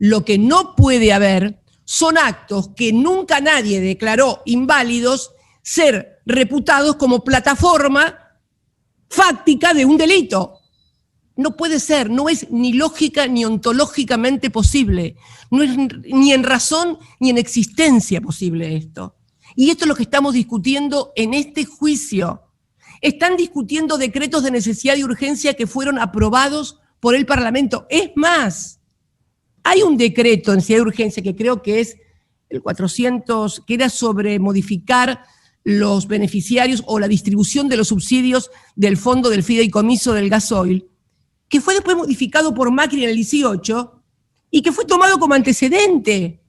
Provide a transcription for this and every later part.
Lo que no puede haber son actos que nunca nadie declaró inválidos ser reputados como plataforma fáctica de un delito. No puede ser, no es ni lógica ni ontológicamente posible, no es ni en razón ni en existencia posible esto. Y esto es lo que estamos discutiendo en este juicio. Están discutiendo decretos de necesidad y urgencia que fueron aprobados por el Parlamento. Es más, hay un decreto de necesidad y urgencia que creo que es el 400, que era sobre modificar los beneficiarios o la distribución de los subsidios del fondo del fideicomiso del gasoil, que fue después modificado por Macri en el 18 y que fue tomado como antecedente.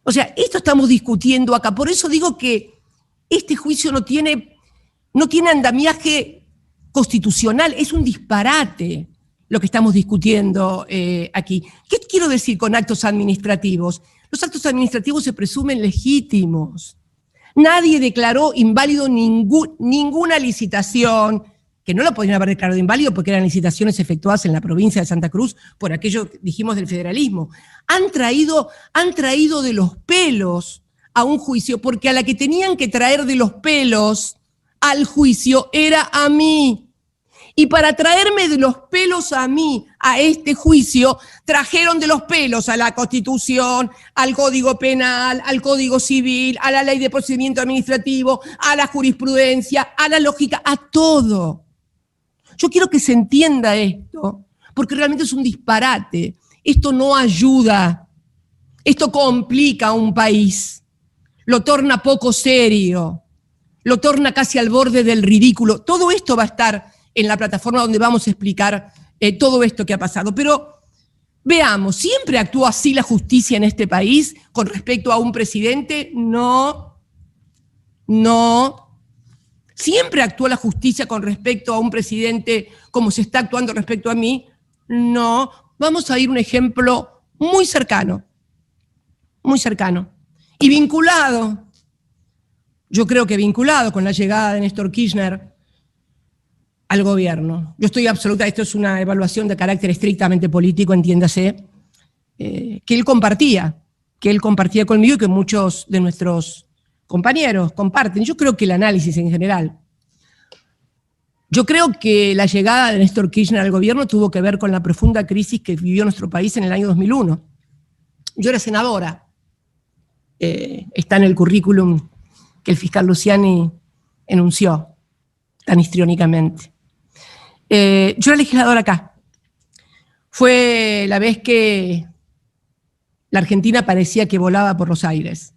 O sea, esto estamos discutiendo acá. Por eso digo que este juicio no tiene andamiaje constitucional, es un disparate lo que estamos discutiendo aquí. ¿Qué quiero decir con actos administrativos? Los actos administrativos se presumen legítimos. Nadie declaró inválido ninguna licitación, que no lo podrían haber declarado inválido porque eran licitaciones efectuadas en la provincia de Santa Cruz por aquello que dijimos del federalismo. Han traído de los pelos a un juicio, porque a la que tenían que traer de los pelos al juicio era a mí. Y para traerme de los pelos a mí, a este juicio, trajeron de los pelos a la Constitución, al Código Penal, al Código Civil, a la Ley de Procedimiento Administrativo, a la jurisprudencia, a la lógica, a todo. Yo quiero que se entienda esto, porque realmente es un disparate. Esto no ayuda, esto complica a un país, lo torna poco serio, lo torna casi al borde del ridículo. Todo esto va a estar en la plataforma donde vamos a explicar todo esto que ha pasado. Pero veamos, ¿siempre actúa así la justicia en este país con respecto a un presidente? No. ¿Siempre actúa la justicia con respecto a un presidente como se está actuando respecto a mí? No. Vamos a ir a un ejemplo muy cercano. Y vinculado, yo creo que vinculado con la llegada de Néstor Kirchner al gobierno. Yo estoy absoluta, esto es una evaluación de carácter estrictamente político, entiéndase, que él compartía conmigo y que muchos de nuestros compañeros comparten. Yo creo que el análisis en general. Yo creo que la llegada de Néstor Kirchner al gobierno tuvo que ver con la profunda crisis que vivió nuestro país en el año 2001. Yo era senadora. Está en el currículum que el fiscal Luciani enunció tan histriónicamente. Yo era legisladora acá. Fue la vez que la Argentina parecía que volaba por los aires.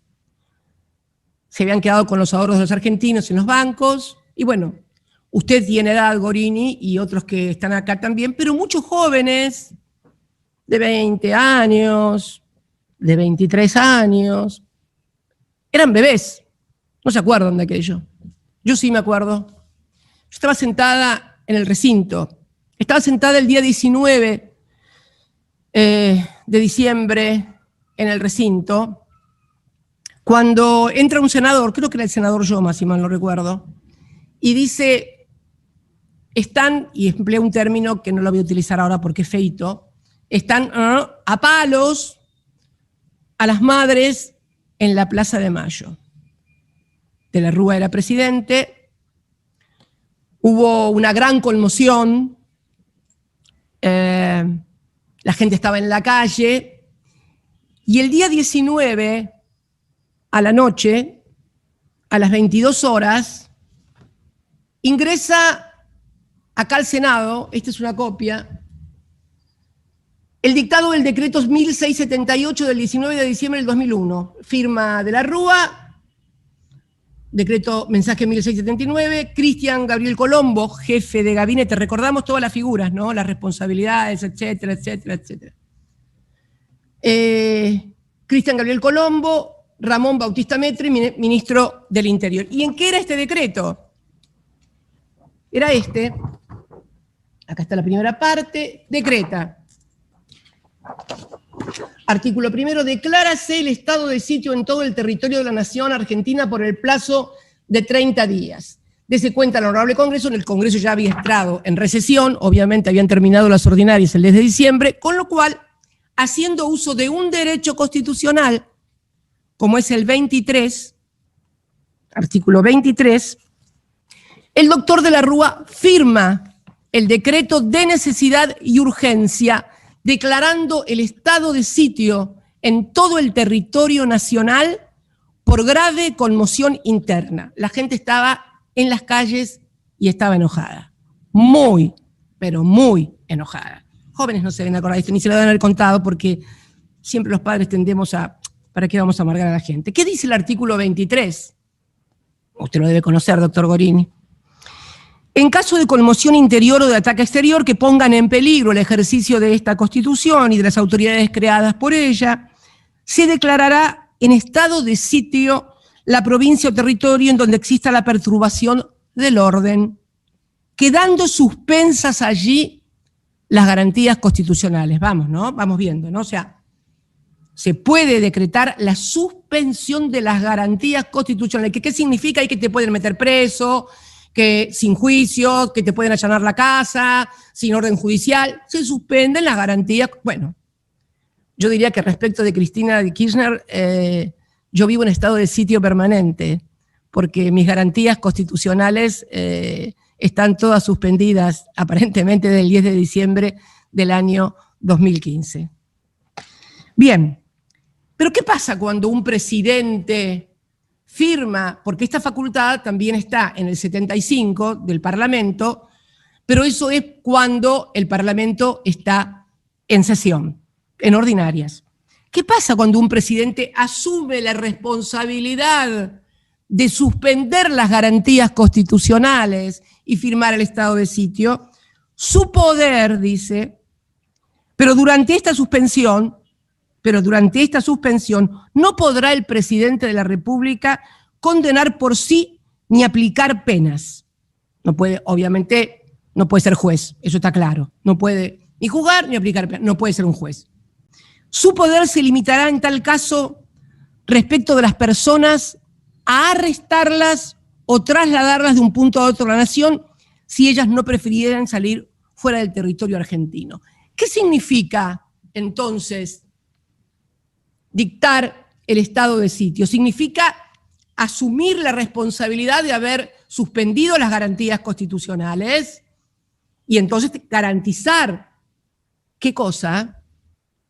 Se habían quedado con los ahorros de los argentinos en los bancos, y bueno, usted tiene edad, Gorini, y otros que están acá también, pero muchos jóvenes de 20 años, de 23 años, eran bebés, no se acuerdan de aquello. Yo sí me acuerdo. Yo estaba sentada en el recinto. Estaba sentada el día 19 de diciembre en el recinto, cuando entra un senador, creo que era el senador Yoma, si mal no recuerdo, y dice, están, y emplea un término que no lo voy a utilizar ahora porque es feito, están a palos a las madres en la Plaza de Mayo. De la Rúa era presidente. Hubo una gran conmoción, la gente estaba en la calle, y el día 19, a la noche, a las 22 horas, ingresa acá al Senado, esta es una copia, el dictado del decreto 1678 del 19 de diciembre del 2001, firma de la Rúa, decreto mensaje 1679, Cristian Gabriel Colombo, jefe de gabinete, recordamos todas las figuras, ¿no? Las responsabilidades, etcétera, etcétera, etcétera. Cristian Gabriel Colombo, Ramón Bautista Metri, ministro del Interior. ¿Y en qué era este decreto? Era este, acá está la primera parte, decreta. Artículo primero, declárase el estado de sitio en todo el territorio de la Nación Argentina por el plazo de 30 días. Dese cuenta el Honorable Congreso, en el Congreso ya había entrado en recesión, obviamente habían terminado las ordinarias el 10 de diciembre, con lo cual haciendo uso de un derecho constitucional, como es el 23, artículo 23, el doctor de la Rúa firma el decreto de necesidad y urgencia, declarando el estado de sitio en todo el territorio nacional por grave conmoción interna. La gente estaba en las calles y estaba enojada. Muy, pero muy enojada. Jóvenes no se deben acordar de esto, ni se lo deben haber contado, porque siempre los padres tendemos a, ¿para qué vamos a amargar a la gente? ¿Qué dice el artículo 23? Usted lo debe conocer, doctor Gorini. En caso de conmoción interior o de ataque exterior que pongan en peligro el ejercicio de esta Constitución y de las autoridades creadas por ella, se declarará en estado de sitio la provincia o territorio en donde exista la perturbación del orden, quedando suspensas allí las garantías constitucionales. Vamos, ¿no? Vamos viendo, ¿no? O sea, se puede decretar la suspensión de las garantías constitucionales. ¿Qué significa? Y que te pueden meter preso, que sin juicio, que te pueden allanar la casa, sin orden judicial. Se suspenden las garantías. Bueno, yo diría que respecto de Cristina Kirchner, yo vivo en estado de sitio permanente, porque mis garantías constitucionales están todas suspendidas, aparentemente del 10 de diciembre del año 2015. Bien, pero ¿qué pasa cuando un presidente firma? Porque esta facultad también está en el 75 del Parlamento, pero eso es cuando el Parlamento está en sesión, en ordinarias. ¿Qué pasa cuando un presidente asume la responsabilidad de suspender las garantías constitucionales y firmar el estado de sitio? Su poder, dice, pero durante esta suspensión no podrá el presidente de la República condenar por sí ni aplicar penas. No puede, obviamente, no puede ser juez, eso está claro. No puede ni juzgar ni aplicar penas, no puede ser un juez. Su poder se limitará en tal caso respecto de las personas a arrestarlas o trasladarlas de un punto a otro de la nación si ellas no prefirieran salir fuera del territorio argentino. ¿Qué significa entonces dictar el estado de sitio? Significa asumir la responsabilidad de haber suspendido las garantías constitucionales y entonces garantizar, ¿qué cosa?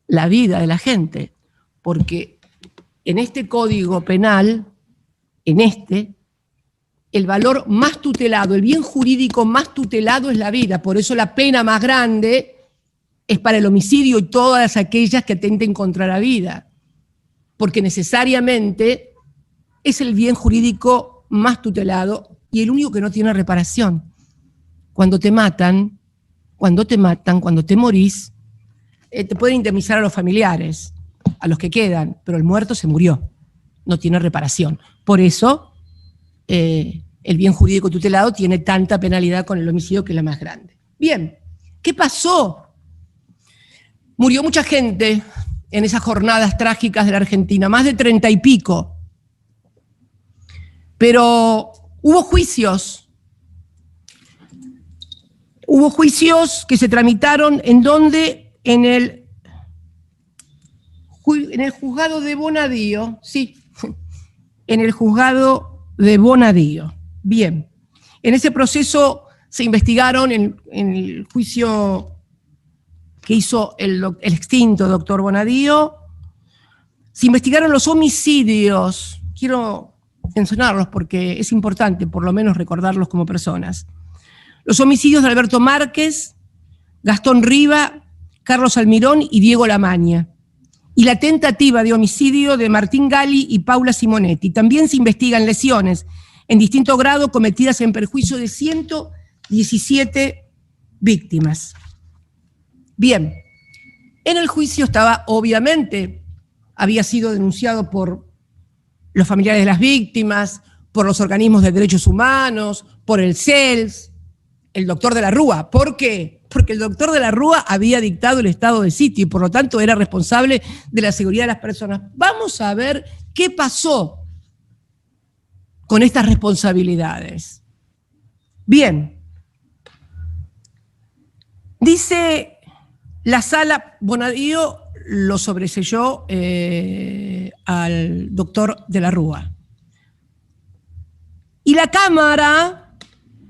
La vida de la gente, porque en este Código Penal, el valor más tutelado, el bien jurídico más tutelado es la vida, por eso la pena más grande es para el homicidio y todas aquellas que atenten contra la vida, porque necesariamente es el bien jurídico más tutelado y el único que no tiene reparación. Cuando te matan, cuando te morís, te pueden indemnizar a los familiares, a los que quedan, pero el muerto se murió, no tiene reparación. Por eso el bien jurídico tutelado tiene tanta penalidad con el homicidio, que es la más grande. Bien, ¿qué pasó? Murió mucha gente en esas jornadas trágicas de la Argentina, más de 30 y pico. Pero hubo juicios que se tramitaron en donde, en el juzgado de Bonadío, sí, en el juzgado de Bonadío. Bien, en ese proceso se investigaron, en el juicio que hizo el extinto doctor Bonadío, se investigaron los homicidios. Quiero mencionarlos porque es importante por lo menos recordarlos como personas. Los homicidios de Alberto Márquez, Gastón Riva, Carlos Almirón y Diego Lamaña. Y la tentativa de homicidio de Martín Gali y Paula Simonetti. También se investigan lesiones en distinto grado cometidas en perjuicio de 117 víctimas. Bien, en el juicio estaba, obviamente, había sido denunciado por los familiares de las víctimas, por los organismos de derechos humanos, por el CELS, el doctor de la Rúa. ¿Por qué? Porque el doctor de la Rúa había dictado el estado de sitio y por lo tanto era responsable de la seguridad de las personas. Vamos a ver qué pasó con estas responsabilidades. Bien, dice la sala Bonadío lo sobreseyó al doctor de la Rúa. Y la Cámara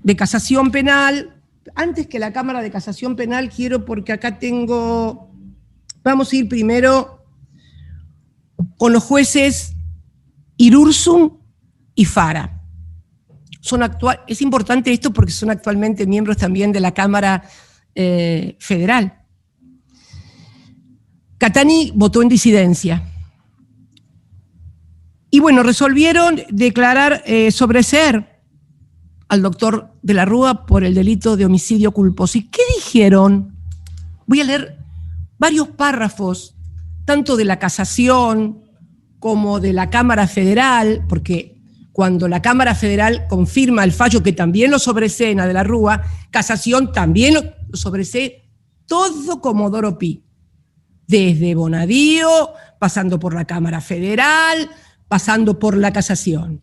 de Casación Penal, antes que la Cámara de Casación Penal, quiero, porque acá tengo, vamos a ir primero con los jueces Irurzun y Fara. Es importante esto porque son actualmente miembros también de la Cámara Federal. Catani votó en disidencia. Y bueno, resolvieron declarar sobreseer al doctor de la Rúa por el delito de homicidio culposo. ¿Y qué dijeron? Voy a leer varios párrafos, tanto de la casación como de la Cámara Federal, porque cuando la Cámara Federal confirma el fallo que también lo sobreseen a de la Rúa, casación también lo sobresee todo Comodoro Pi, desde Bonadío, pasando por la Cámara Federal, pasando por la casación.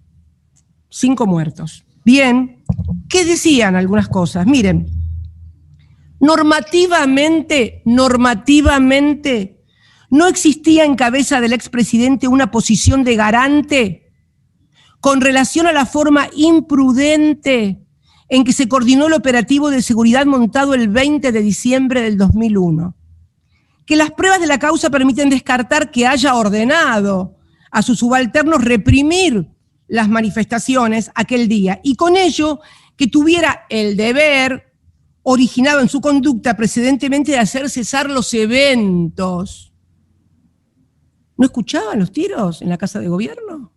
5 muertos. Bien, ¿qué decían algunas cosas? Miren, normativamente, no existía en cabeza del expresidente una posición de garante con relación a la forma imprudente en que se coordinó el operativo de seguridad montado el 20 de diciembre del 2001. Que las pruebas de la causa permiten descartar que haya ordenado a sus subalternos reprimir las manifestaciones aquel día, y con ello que tuviera el deber, originado en su conducta precedentemente, de hacer cesar los eventos. ¿No escuchaban los tiros en la Casa de Gobierno?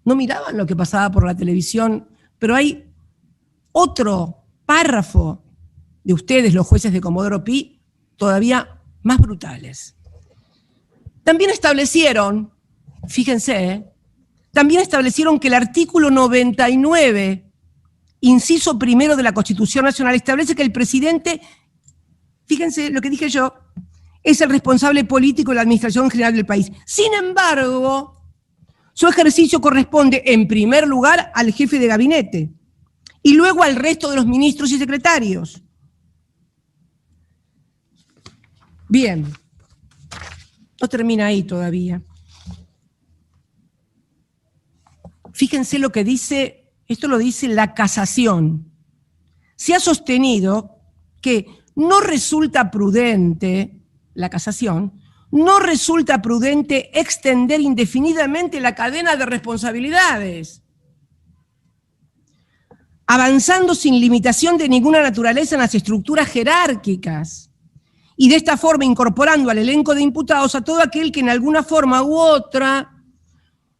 ¿No miraban lo que pasaba por la televisión? Pero hay otro párrafo de ustedes, los jueces de Comodoro Pi, todavía más brutales. También establecieron, fíjense, también establecieron que el artículo 99, inciso primero de la Constitución Nacional, establece que el presidente, fíjense lo que dije yo, es el responsable político de la administración general del país. Sin embargo, su ejercicio corresponde en primer lugar al jefe de gabinete y luego al resto de los ministros y secretarios. Bien, no termina ahí todavía. Fíjense lo que dice, esto lo dice la casación. Se ha sostenido que no resulta prudente, la casación, no resulta prudente extender indefinidamente la cadena de responsabilidades, avanzando sin limitación de ninguna naturaleza en las estructuras jerárquicas, y de esta forma incorporando al elenco de imputados a todo aquel que en alguna forma u otra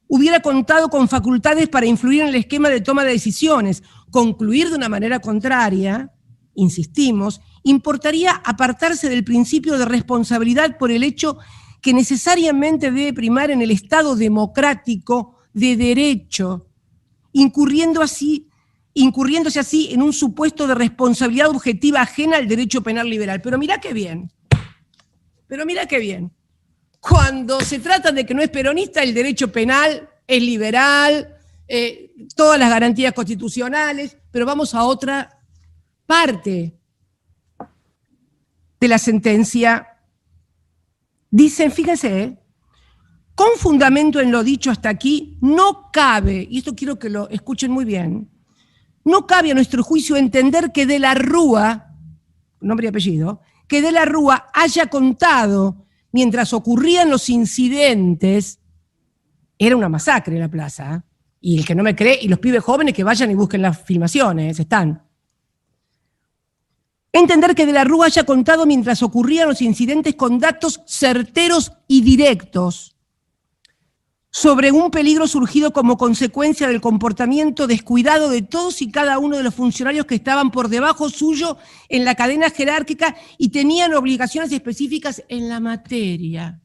hubiera contado con facultades para influir en el esquema de toma de decisiones. Concluir de una manera contraria, insistimos, importaría apartarse del principio de responsabilidad por el hecho que necesariamente debe primar en el Estado democrático de derecho, incurriéndose así en un supuesto de responsabilidad objetiva ajena al derecho penal liberal. Pero mirá qué bien. Cuando se trata de que no es peronista, el derecho penal es liberal, todas las garantías constitucionales, pero vamos a otra parte de la sentencia. Dicen, fíjense, con fundamento en lo dicho hasta aquí, no cabe, y esto quiero que lo escuchen muy bien, no cabe a nuestro juicio entender que de la Rúa, nombre y apellido, que de la Rúa haya contado mientras ocurrían los incidentes. Era una masacre en la plaza, y el que no me cree, y los pibes jóvenes que vayan y busquen las filmaciones, están. Entender que de la Rúa haya contado mientras ocurrían los incidentes con datos certeros y directos sobre un peligro surgido como consecuencia del comportamiento descuidado de todos y cada uno de los funcionarios que estaban por debajo suyo en la cadena jerárquica y tenían obligaciones específicas en la materia.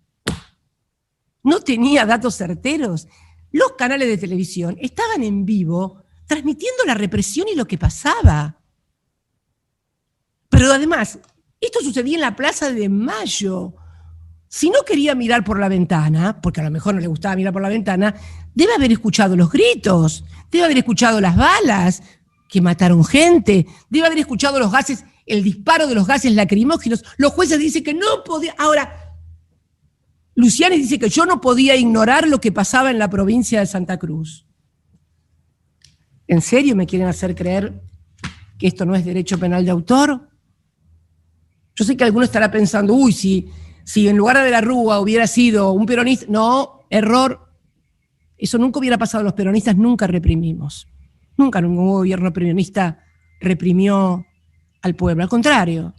No tenía datos certeros. Los canales de televisión estaban en vivo transmitiendo la represión y lo que pasaba. Pero además, esto sucedía en la Plaza de Mayo. Si no quería mirar por la ventana, porque a lo mejor no le gustaba mirar por la ventana, debe haber escuchado los gritos, debe haber escuchado las balas que mataron gente, debe haber escuchado los gases, el disparo de los gases lacrimógenos. Los jueces dicen que no podía. Ahora, Luciani dice que yo no podía ignorar lo que pasaba en la provincia de Santa Cruz. ¿En serio me quieren hacer creer que esto no es derecho penal de autor? Yo sé que alguno estará pensando, uy, si en lugar de la Rúa hubiera sido un peronista. No, error. Eso nunca hubiera pasado. Los peronistas nunca reprimimos. Nunca ningún gobierno peronista reprimió al pueblo. Al contrario,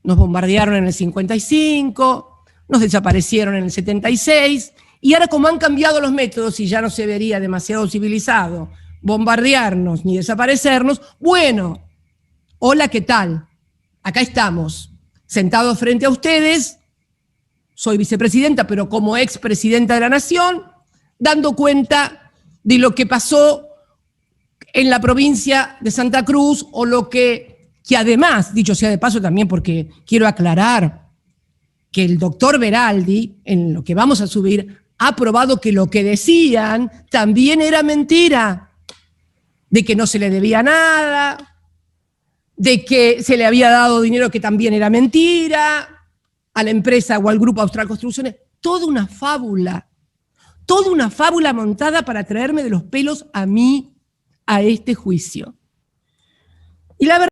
nos bombardearon en el 55, nos desaparecieron en el 76, y ahora como han cambiado los métodos y ya no se vería demasiado civilizado bombardearnos ni desaparecernos, bueno, hola, ¿qué tal? Acá estamos, sentados frente a ustedes, soy vicepresidenta, pero como expresidenta de la Nación, dando cuenta de lo que pasó en la provincia de Santa Cruz, o lo que además, dicho sea de paso también, porque quiero aclarar que el doctor Veraldi, en lo que vamos a subir, ha probado que lo que decían también era mentira, de que no se le debía nada, de que se le había dado dinero, que también era mentira, a la empresa o al grupo Austral Construcciones. Toda una fábula montada para traerme de los pelos a mí a este juicio. Y la verdad